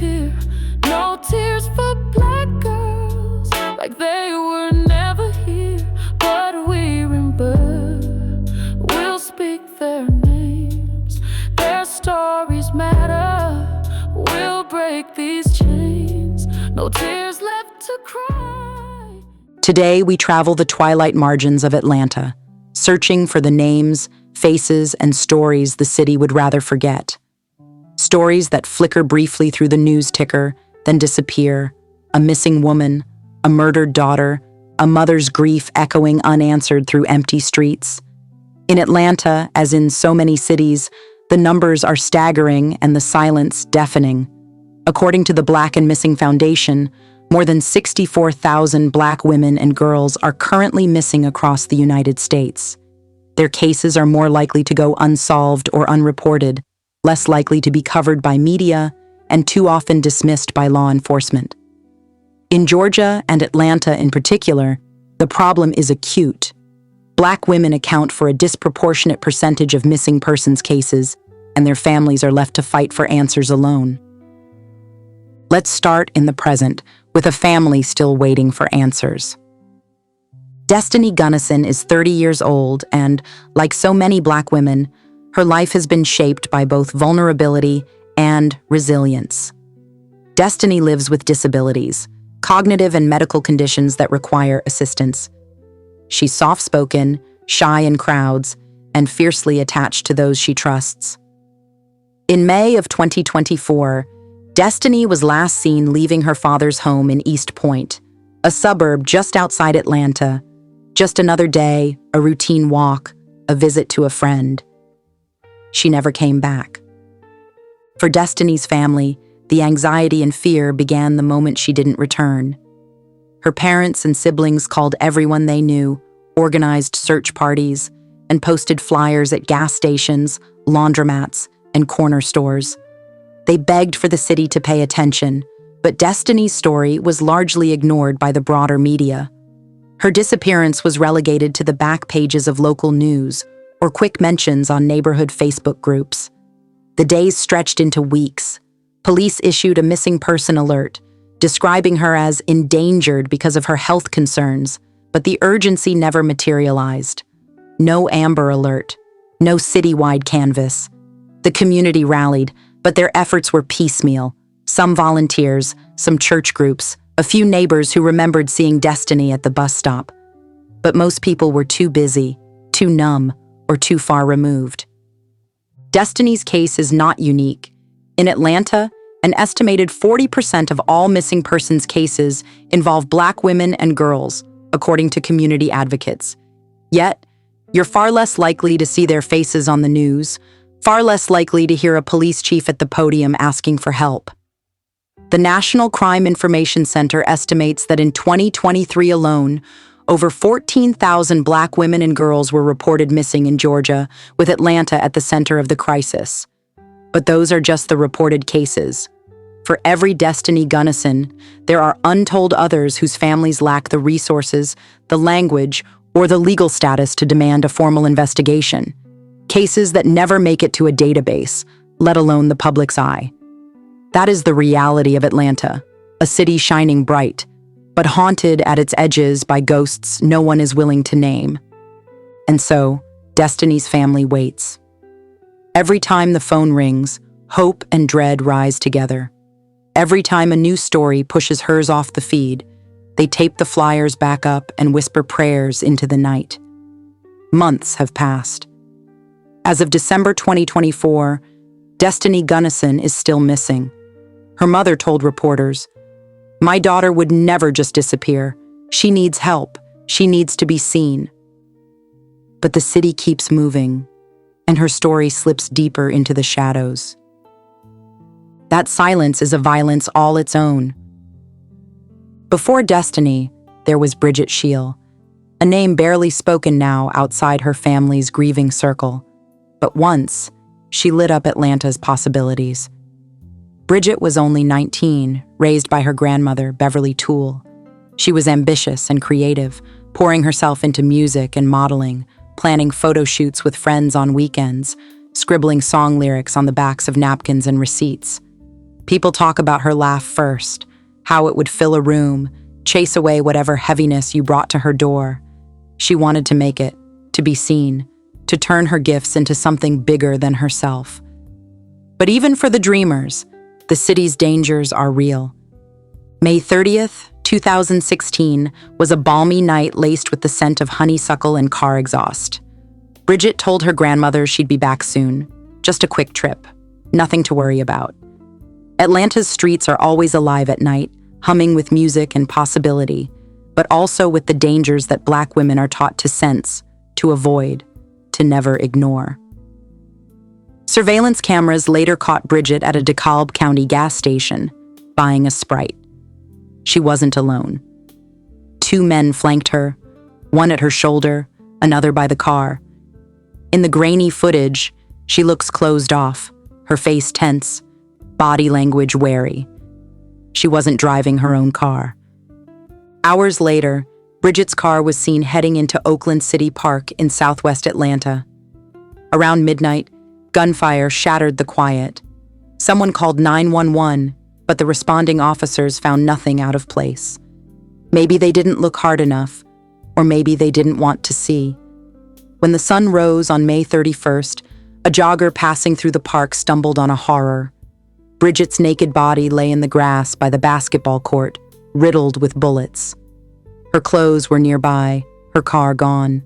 disappear. No tears for black girls, like they were never here. But we remember, we'll speak their names. Their stories matter. We'll break these chains. No tears left to cry. Today, we travel the twilight margins of Atlanta, searching for the names, faces, and stories the city would rather forget. Stories that flicker briefly through the news ticker, then disappear. A missing woman, a murdered daughter, a mother's grief echoing unanswered through empty streets. In Atlanta, as in so many cities, the numbers are staggering and the silence deafening. According to the Black and Missing Foundation, more than 64,000 Black women and girls are currently missing across the United States. Their cases are more likely to go unsolved or unreported, less likely to be covered by media, and too often dismissed by law enforcement. In Georgia and Atlanta in particular, the problem is acute. Black women account for a disproportionate percentage of missing persons cases, and their families are left to fight for answers alone. Let's start in the present, with a family still waiting for answers. Destiney Gunnison is 30 years old and, like so many Black women, her life has been shaped by both vulnerability and resilience. Destiney lives with disabilities, cognitive and medical conditions that require assistance. She's soft-spoken, shy in crowds, and fiercely attached to those she trusts. In May of 2024, Destiney was last seen leaving her father's home in East Point, a suburb just outside Atlanta. Just another day, a routine walk, a visit to a friend. She never came back. For Destiney's family, the anxiety and fear began the moment she didn't return. Her parents and siblings called everyone they knew, organized search parties, and posted flyers at gas stations, laundromats, and corner stores. They begged for the city to pay attention, but Destiney's story was largely ignored by the broader media. Her disappearance was relegated to the back pages of local news or quick mentions on neighborhood Facebook groups. The days stretched into weeks. Police issued a missing person alert, describing her as endangered because of her health concerns, but the urgency never materialized. No Amber Alert, no citywide canvass. The community rallied, but their efforts were piecemeal. Some volunteers, some church groups, a few neighbors who remembered seeing Destiney at the bus stop. But most people were too busy, too numb, or too far removed. Destiney's case is not unique. In Atlanta, an estimated 40% of all missing persons cases involve Black women and girls, according to community advocates. Yet, you're far less likely to see their faces on the news, far less likely to hear a police chief at the podium asking for help. The National Crime Information Center estimates that in 2023 alone, over 14,000 Black women and girls were reported missing in Georgia, with Atlanta at the center of the crisis. But those are just the reported cases. For every Destiney Gunnison, there are untold others whose families lack the resources, the language, or the legal status to demand a formal investigation. Cases that never make it to a database, let alone the public's eye. That is the reality of Atlanta, a city shining bright, but haunted at its edges by ghosts no one is willing to name. And so, Destiney's family waits. Every time the phone rings, hope and dread rise together. Every time a new story pushes hers off the feed, they tape the flyers back up and whisper prayers into the night. Months have passed. As of December 2024, Destiney Gunnison is still missing. Her mother told reporters, "My daughter would never just disappear. She needs help. She needs to be seen." But the city keeps moving, and her story slips deeper into the shadows. That silence is a violence all its own. Before Destiney, there was Bridget Shiel, a name barely spoken now outside her family's grieving circle. But once, she lit up Atlanta's possibilities. Bridget was only 19, raised by her grandmother, Beverly Toole. She was ambitious and creative, pouring herself into music and modeling, planning photo shoots with friends on weekends, scribbling song lyrics on the backs of napkins and receipts. People talk about her laugh first, how it would fill a room, chase away whatever heaviness you brought to her door. She wanted to make it, to be seen, to turn her gifts into something bigger than herself. But even for the dreamers, the city's dangers are real. May 30th, 2016 was a balmy night laced with the scent of honeysuckle and car exhaust. Bridget told her grandmother she'd be back soon. Just a quick trip. Nothing to worry about. Atlanta's streets are always alive at night, humming with music and possibility, but also with the dangers that Black women are taught to sense, to avoid, to never ignore. Surveillance cameras later caught Bridget at a DeKalb County gas station, buying a Sprite. She wasn't alone. 2 men flanked her, one at her shoulder, another by the car. In the grainy footage, she looks closed off, her face tense, body language wary. She wasn't driving her own car. Hours later, Bridget's car was seen heading into Oakland City Park in southwest Atlanta. Around midnight, gunfire shattered the quiet. Someone called 911, but the responding officers found nothing out of place. Maybe they didn't look hard enough, or maybe they didn't want to see. When the sun rose on May 31st, a jogger passing through the park stumbled on a horror. Bridget's naked body lay in the grass by the basketball court, riddled with bullets. Her clothes were nearby, her car gone.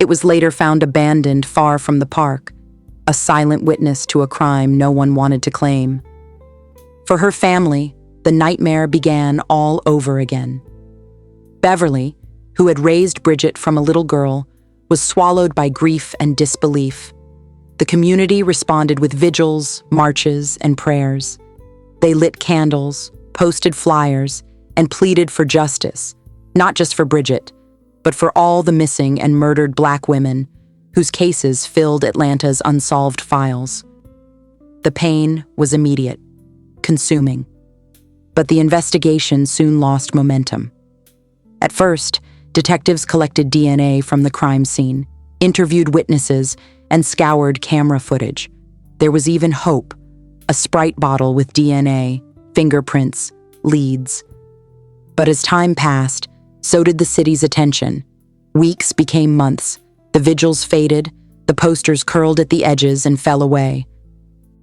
It was later found abandoned far from the park, a silent witness to a crime no one wanted to claim. For her family, the nightmare began all over again. Beverly, who had raised Bridget from a little girl, was swallowed by grief and disbelief. The community responded with vigils, marches, and prayers. They lit candles, posted flyers, and pleaded for justice, not just for Bridget, but for all the missing and murdered Black women whose cases filled Atlanta's unsolved files. The pain was immediate, consuming. But the investigation soon lost momentum. At first, detectives collected DNA from the crime scene, interviewed witnesses, and scoured camera footage. There was even hope, a Sprite bottle with DNA, fingerprints, leads. But as time passed, so did the city's attention. Weeks became months. The vigils faded, the posters curled at the edges and fell away.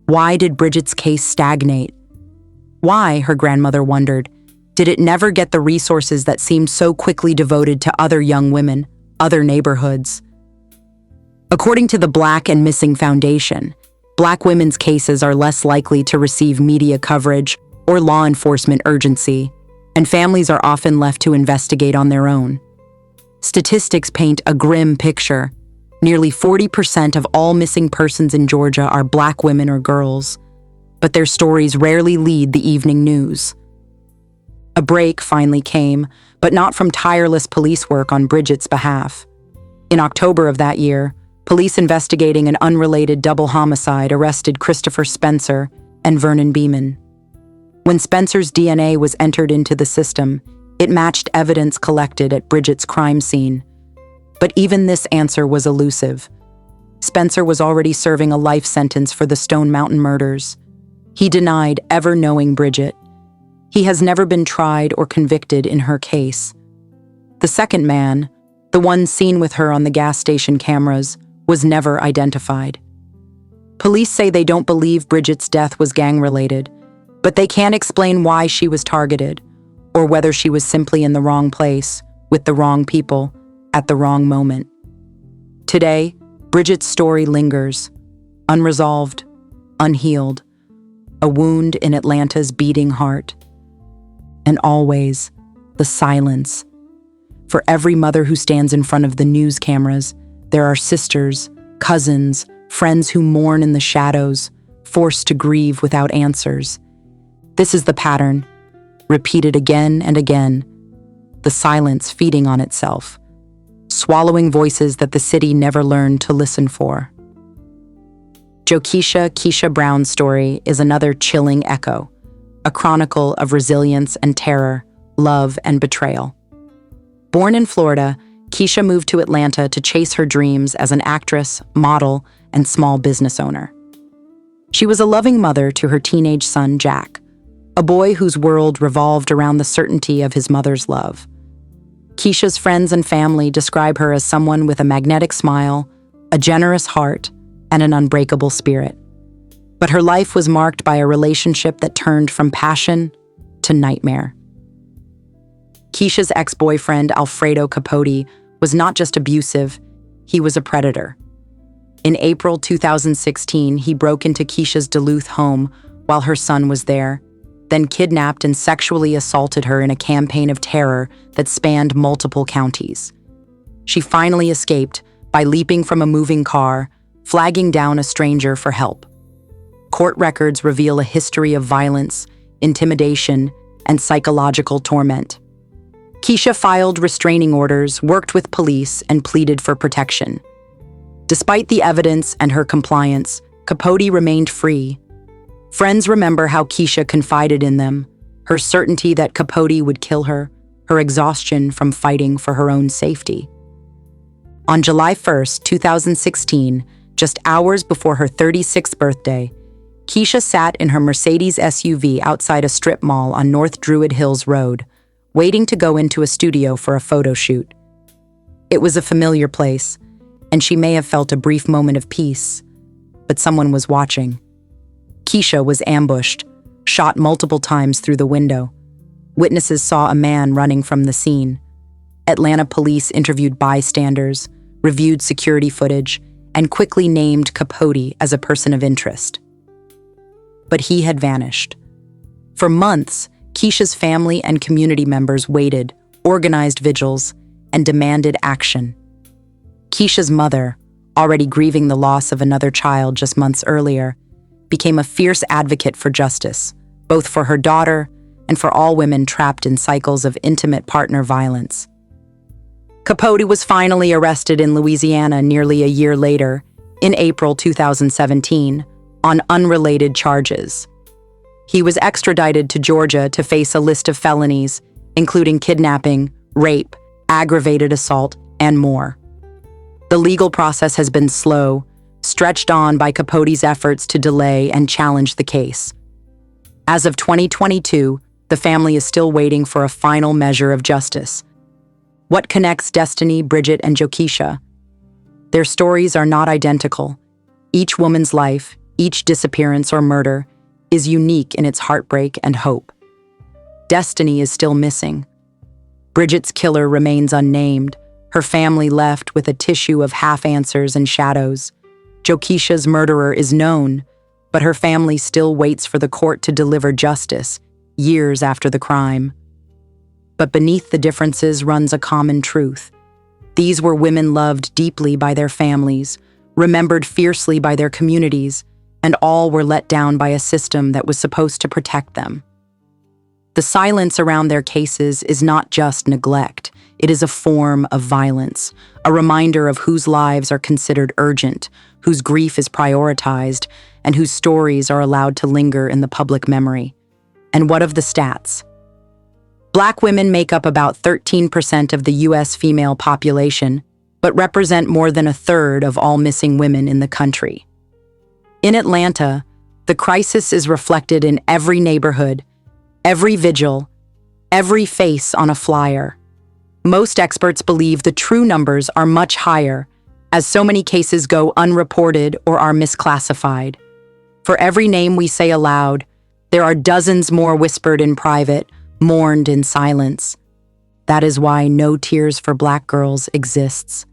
Why did Bridget's case stagnate? Why, her grandmother wondered, did it never get the resources that seemed so quickly devoted to other young women, other neighborhoods? According to the Black and Missing Foundation, Black women's cases are less likely to receive media coverage or law enforcement urgency, and families are often left to investigate on their own. Statistics paint a grim picture. Nearly 40% of all missing persons in Georgia are Black women or girls, but their stories rarely lead the evening news. A break finally came, but not from tireless police work on Bridget's behalf. In October of that year, police investigating an unrelated double homicide arrested Christopher Spencer and Vernon Beeman. When Spencer's DNA was entered into the system, it matched evidence collected at Bridget's crime scene. But even this answer was elusive. Spencer was already serving a life sentence for the Stone Mountain murders. He denied ever knowing Bridget. He has never been tried or convicted in her case. The second man, the one seen with her on the gas station cameras, was never identified. Police say they don't believe Bridget's death was gang-related, but they can't explain why she was targeted, or whether she was simply in the wrong place, with the wrong people, at the wrong moment. Today, Bridget's story lingers, unresolved, unhealed, a wound in Atlanta's beating heart. And always, the silence. For every mother who stands in front of the news cameras, there are sisters, cousins, friends who mourn in the shadows, forced to grieve without answers. This is the pattern, repeated again and again, the silence feeding on itself, swallowing voices that the city never learned to listen for. Jokisha Brown's story is another chilling echo, a chronicle of resilience and terror, love and betrayal. Born in Florida, Keisha moved to Atlanta to chase her dreams as an actress, model, and small business owner. She was a loving mother to her teenage son, Jack, a boy whose world revolved around the certainty of his mother's love. Keisha's friends and family describe her as someone with a magnetic smile, a generous heart, and an unbreakable spirit. But her life was marked by a relationship that turned from passion to nightmare. Keisha's ex-boyfriend, Alfredo Capote, was not just abusive, he was a predator. In April 2016, he broke into Keisha's Duluth home while her son was there, then kidnapped and sexually assaulted her in a campaign of terror that spanned multiple counties. She finally escaped by leaping from a moving car, flagging down a stranger for help. Court records reveal a history of violence, intimidation, and psychological torment. Keisha filed restraining orders, worked with police, and pleaded for protection. Despite the evidence and her compliance, Capote remained free. Friends remember how Keisha confided in them, her certainty that Capote would kill her, her exhaustion from fighting for her own safety. On July 1, 2016, just hours before her 36th birthday, Keisha sat in her Mercedes SUV outside a strip mall on North Druid Hills Road, waiting to go into a studio for a photo shoot. It was a familiar place, and she may have felt a brief moment of peace, but someone was watching. Keisha was ambushed, shot multiple times through the window. Witnesses saw a man running from the scene. Atlanta police interviewed bystanders, reviewed security footage, and quickly named Capote as a person of interest. But he had vanished. For months, Keisha's family and community members waited, organized vigils, and demanded action. Keisha's mother, already grieving the loss of another child just months earlier, became a fierce advocate for justice, both for her daughter and for all women trapped in cycles of intimate partner violence. Capote was finally arrested in Louisiana nearly a year later, in April 2017, on unrelated charges. He was extradited to Georgia to face a list of felonies, including kidnapping, rape, aggravated assault, and more. The legal process has been slow, stretched on by Capote's efforts to delay and challenge the case. As of 2022, the family is still waiting for a final measure of justice. What connects Destiney, Bridget, and Jokisha? Their stories are not identical. Each woman's life, each disappearance or murder, is unique in its heartbreak and hope. Destiney is still missing. Bridget's killer remains unnamed, her family left with a tissue of half-answers and shadows. Jokisha's murderer is known, but her family still waits for the court to deliver justice, years after the crime. But beneath the differences runs a common truth. These were women loved deeply by their families, remembered fiercely by their communities, and all were let down by a system that was supposed to protect them. The silence around their cases is not just neglect. It is a form of violence, a reminder of whose lives are considered urgent, whose grief is prioritized, and whose stories are allowed to linger in the public memory. And what of the stats? Black women make up about 13% of the U.S. female population, but represent more than a third of all missing women in the country. In Atlanta, the crisis is reflected in every neighborhood, every vigil, every face on a flyer. Most experts believe the true numbers are much higher, as so many cases go unreported or are misclassified. For every name we say aloud, there are dozens more whispered in private, mourned in silence. That is why No Tears for Black Girls exists.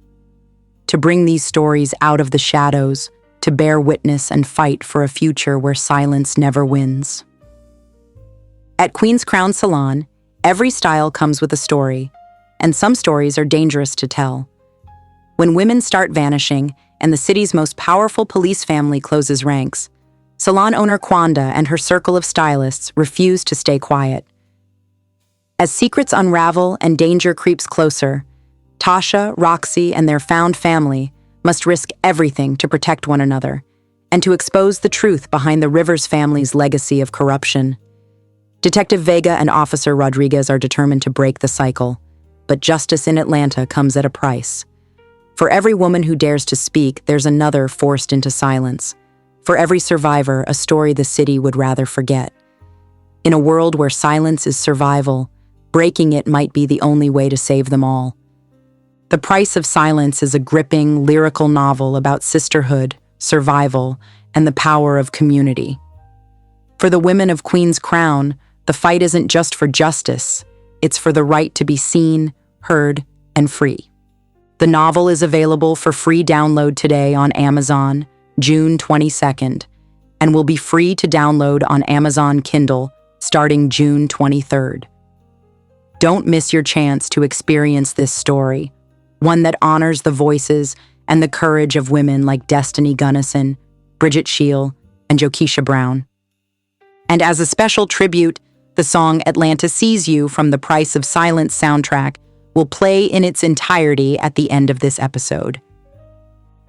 To bring these stories out of the shadows, to bear witness and fight for a future where silence never wins. At Queen's Crown Salon, every style comes with a story, and some stories are dangerous to tell. When women start vanishing and the city's most powerful police family closes ranks, salon owner Kwanda and her circle of stylists refuse to stay quiet. As secrets unravel and danger creeps closer, Tasha, Roxy, and their found family must risk everything to protect one another and to expose the truth behind the Rivers family's legacy of corruption. Detective Vega and Officer Rodriguez are determined to break the cycle, but justice in Atlanta comes at a price. For every woman who dares to speak, there's another forced into silence. For every survivor, a story the city would rather forget. In a world where silence is survival, breaking it might be the only way to save them all. The Price of Silence is a gripping, lyrical novel about sisterhood, survival, and the power of community. For the women of Queen's Crown, the fight isn't just for justice, it's for the right to be seen, heard, and free. The novel is available for free download today on Amazon, June 22nd, and will be free to download on Amazon Kindle starting June 23rd. Don't miss your chance to experience this story, one that honors the voices and the courage of women like Destiney Gunnison, Bridget Shiel, and Jokisha Brown. And as a special tribute, the song Atlanta Sees You from the Price of Silence soundtrack will play in its entirety at the end of this episode.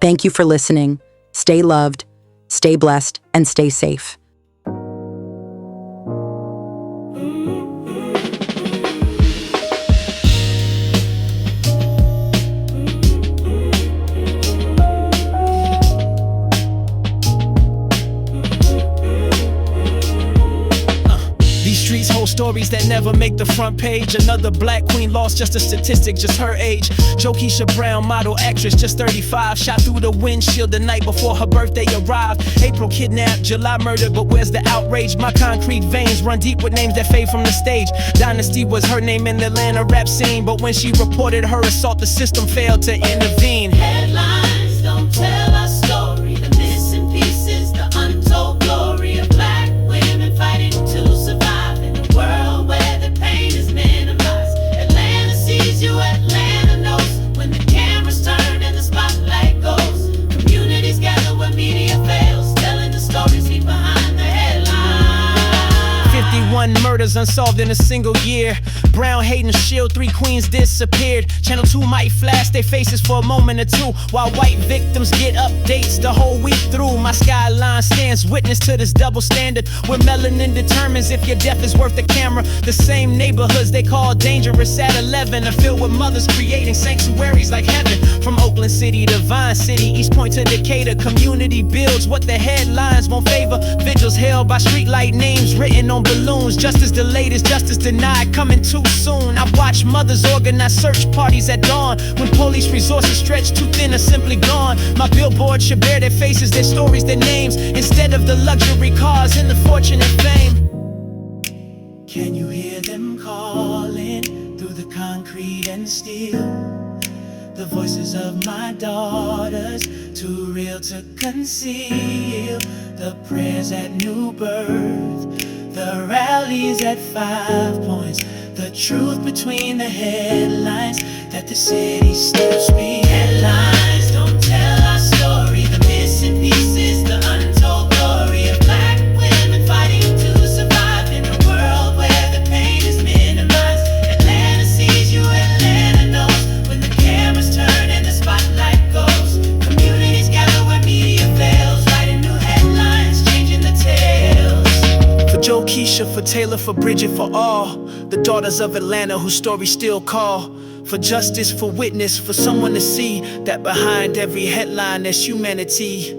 Thank you for listening. Stay loved, stay blessed, and stay safe. Streets hold stories that never make the front page. Another black queen lost, just a statistic, just her age. Jokisha Brown, model actress, just 35, shot through the windshield the night before her birthday arrived. April kidnapped, July murdered, but where's the outrage? My concrete veins run deep with names that fade from the stage. Dynasty was her name in the Atlanta rap scene, but when she reported her assault, the system failed to intervene. Headlines don't tell our story. The missing pieces, the untold glory of black women fighting to survive. World where the pain is minimized. Atlanta sees you, Atlanta knows. When the cameras turn and the spotlight goes, communities gather where media fails, telling the stories leave behind the headlines. 51 murders unsolved in a single year. Brown, Hayden, Shield, 3 queens disappeared. Channel 2 might flash their faces for a moment or two, while white victims get updates the whole week through. My skyline stands witness to this double standard, where melanin determines if your death is worth the camera. The same neighborhoods they call dangerous at 11 are filled with mothers creating sanctuaries like heaven. From Oakland City to Vine City, East Point to Decatur, community builds what the headlines won't favor. Vigils held by streetlight names written on balloons. Justice delayed is justice denied, coming too soon. I watch mothers organize search parties at dawn, when police resources stretch too thin or simply gone. My billboard should bear their faces, their stories, their names, instead of the luxury cars and the fortune and fame. Can you hear them calling through the concrete and steel? The voices of my daughters, too real to conceal. The prayers at new birth, the rallies at 5 points. The truth between the headlines that the city still speaks. Headlines don't tell our story. The missing pieces, the untold glory of black women fighting to survive in a world where the pain is minimized. Atlanta sees you, Atlanta knows. When the cameras turn and the spotlight goes, communities gather where media fails, writing new headlines, changing the tales. For Jokisha, for Taylor, for Bridget, for all the daughters of Atlanta whose stories still call. For justice, for witness, for someone to see that behind every headline there's humanity.